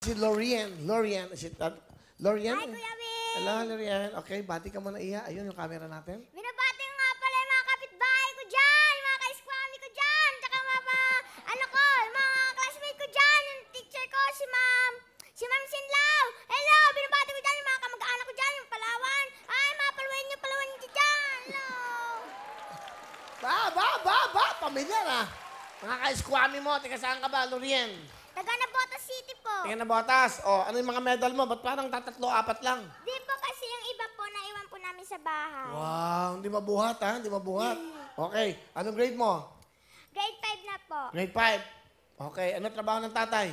Si Lorian. Lorian. Is it that? Lorian? Hi, Kuya Will! Hello, Lorian. Okay, bati ka muna, Iya. Ayun yung camera natin. Binabati ko nga pala yung mga kapitbahay ko dyan, yung mga ka-eskwami ko dyan, tsaka yung mga classmate ko dyan, yung teacher ko, si Ma'am Sinlaw. Hello! Binabati ko dyan yung mga kamag-anak ko dyan, yung Palawan. Ay, mga Palawan nyo dyan. Hello! Ba! Pamilya na. Mga ka-eskwami mo, tika saan ka ba, Lorian? Taga Navotas City po. Tingnan na botas. O, ano yung mga medal mo? Ba't parang tatatlo, apat lang? Di po kasi yung iba po, naiwan po namin sa bahay. Wow, hindi mabuhat ha? Hindi mabuhat. Okay, anong grade mo? Grade 5 na po. Grade 5. Okay, ano trabaho ng tatay?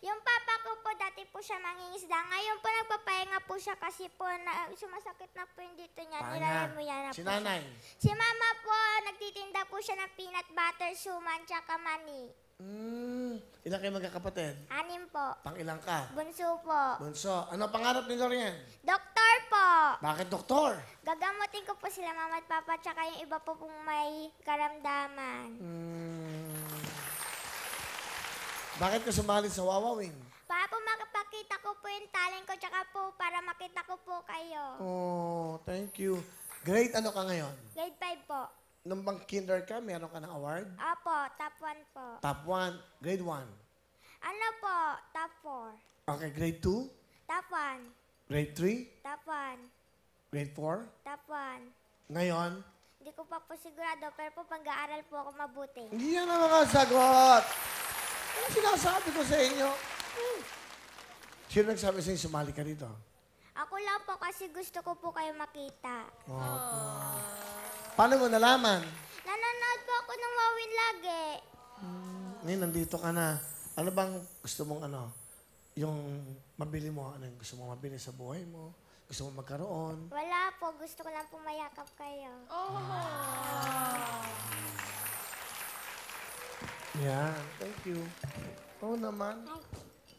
Yung papa ko po, dati po siya mangingisda. Ngayon po, nagpapahinga po siya kasi po, sumasakit na po yung dito niya. Nilaremuya na Si po nanay? siya. Si mama po, nagtitinda po siya ng peanut butter, suman, tsaka mani. Ilan kayo magkakapatid? 6 po. Pang ilang ka? Bunso po. Bunso. Ano pangarap ni Lorian? Doktor po. Bakit doktor? Gagamutin ko po sila mama at papa, tsaka yung iba po pong may karamdaman. Bakit ka sumali sa Wawawin? Para po makapakita ko po yung talent ko, tsaka po para makita ko po kayo. Oh, thank you. Grade ano ka ngayon? Grade 5 po. Nung bang kinder ka, meron ka ng award? Apo, top 1 po. Top 1, grade 1. Ano po? Top 4. Okay, grade 2, Top 1. grade 3, Top 1. grade 4. Top 1. Ngayon, Hindi ko pa po sigurado, pero po pag-aaral po ako mabuti. hindi yan ang mga sagot. Ano sinasabi ko sa inyo? Sino nagsabi sa inyo sumali ka dito? Ako lang po kasi gusto ko po kayo makita. Paano mo nalaman? Nanonood po ako ng Wawin lagi. Ngayon, nandito ka na. Ano bang gusto mong yung mabili mo? Ano yung gusto mong mabili sa buhay mo? Gusto mong magkaroon? Wala po, gusto ko lang po mayakap kayo. Yan, thank you. Oo naman.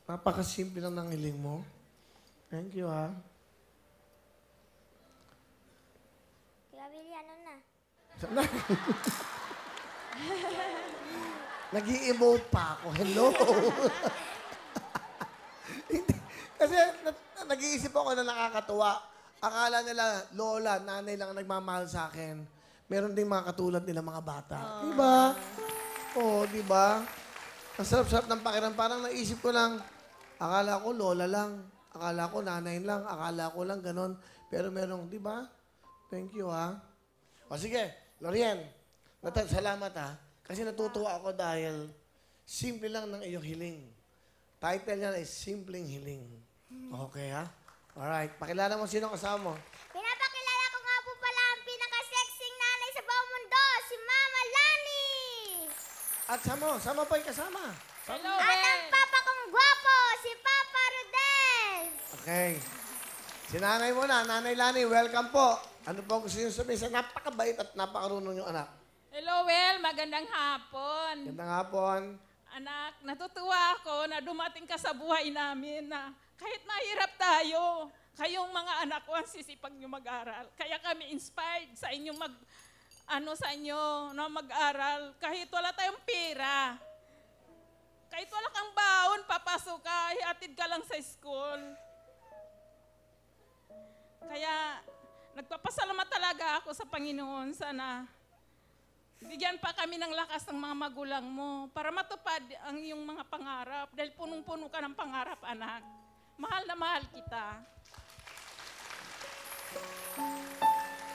Napakasimple lang ng hiling mo. Thank you, ha. Kuya Willie, ano na? Nag-i-emote pa ako. Hello. Hindi. Kasi nag-iisip ako na nakakatuwa. Akala nila, lola, nanay lang ang nagmamahal sa akin. Meron ding mga katulad nila mga bata. Diba? Oo, diba? Ang sarap-sarap ng pakiram. Parang naisip ko lang, akala ko lola lang. Akala ko nanay lang. Akala ko lang ganon. Pero merong, diba? Thank you, ha? O sige, Lorian, salamat, ha? Kasi natutuwa ako dahil simple lang ng iyong hiling. Title niya is Simpleng Hiling. Okay, ha? Alright. Pakilala mo sino kasama mo. Pinapakilala ko nga po pala ang pinaka-sexing nanay sa buong mundo, si Mama Lani! At sama pa yung kasama. Hello, At ang papa kong gwapo, si Papa Rodel! Okay. Si nanay mo na, Nanay Lani, welcome po. Ano po ang gusto niyo sabihin sa napakabait at napakarunong yung anak? Hello, Well. Magandang hapon. Gandang hapon. Anak, natutuwa ako na dumating ka sa buhay namin na kahit mahirap tayo, kayong mga anak ko ang sisipag nyo mag-aral. Kaya kami inspired sa inyong mag-aral. Kahit wala tayong pera. Kahit wala kang baon, papasok ka, ihatid ka lang sa school. Kaya nagpapasalamat talaga ako sa Panginoon. Sana bigyan pa kami ng lakas ng mga magulang mo para matupad ang iyong mga pangarap. Dahil punong-puno ka ng pangarap, anak. Mahal na mahal kita.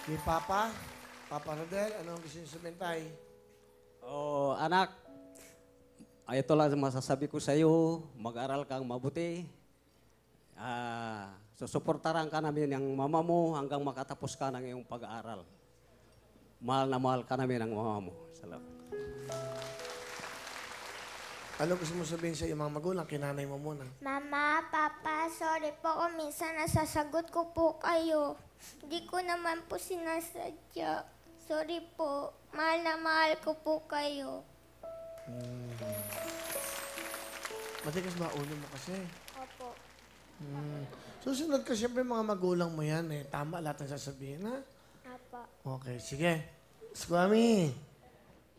Kay Papa Rodel, ano ang gusto niyo sabihin, Tay? Oh, anak, ito lang masasabi ko sa iyo, mag-aral kang mabuti. Susuportaran ka namin ng mama mo hanggang makatapos ka ng iyong pag-aaral. Mahal na mahal ka namin ng mama mo. Salamat. Ano gusto mo sabihin sa iyong mga magulang? Kinanay mo muna. Mama, Papa, sorry po kung minsan nasasagot ko po kayo. Hindi ko naman po sinasadya. Sorry po. Mahal na mahal ko po kayo. Matigas ba ulo mo kasi? Opo. Susunod ka siyempre mga magulang mo yan eh. Tama lahat ng sasabihin, ha? Opo. Okay, sige. Squami.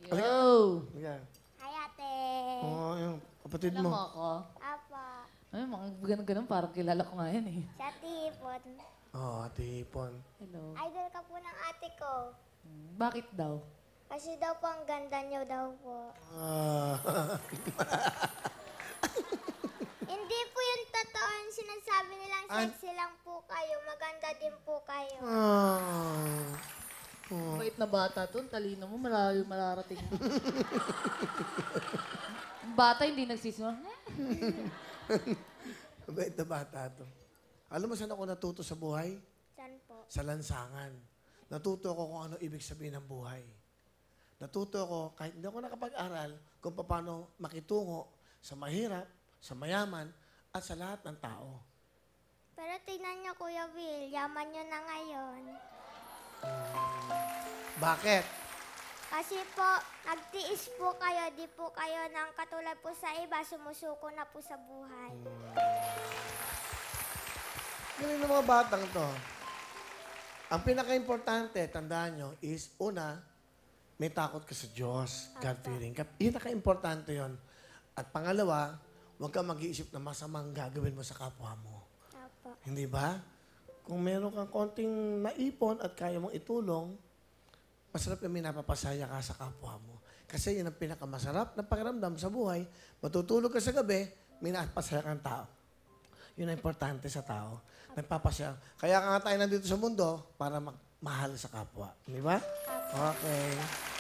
Yo! Halika. Hi, ate. Oo, yung kapatid Alam mo mo. ako? Apa. Ay, mga ganun-ganun, parang kilala ko nga yan eh. Si Ate Hipon. Oh, Ate Hipon. Hello. Idol ka po ng ate ko. Bakit daw? Kasi daw po ang ganda niyo daw po. Ah, Hindi po yung totoo yung sinasabi nilang sexy lang po kayo. Maganda din po kayo. ah. Bait na bata to, ang talino mo, malayo malarating mo. Ang bata hindi nagsisimula. Mabait na bata to. Alam mo saan ako natuto sa buhay? Saan po? Sa lansangan. Natuto ako kung ano ibig sabihin ng buhay. Natuto ako, kahit hindi ako nakapag-aral, kung paano makitungo sa mahirap, sa mayaman, at sa lahat ng tao. Pero tingnan niyo, Kuya Will, yaman niyo na ngayon. Bakit? Kasi po, nagtiis po kayo, di po kayo nang katulad po sa iba, sumusuko na po sa buhay. Ganun ng mga batang to. Ang pinaka-importante, tandaan nyo, is una, may takot ka sa Diyos, God-fearing ka. Pinaka-importante yon. At pangalawa, huwag kang mag-iisip na masamang gagawin mo sa kapwa mo. Opo. Hindi ba? Kung meron kang konting naipon at kaya mong itulong, masarap yung minapapasaya ka sa kapwa mo. Kasi yun ang pinakamasarap na pakiramdam sa buhay. Matutulog ka sa gabi, minapasaya kang tao. Yun ang importante sa tao. Nagpapasaya. Kaya nga tayo nandito sa mundo para mahal sa kapwa. Di ba? Okay.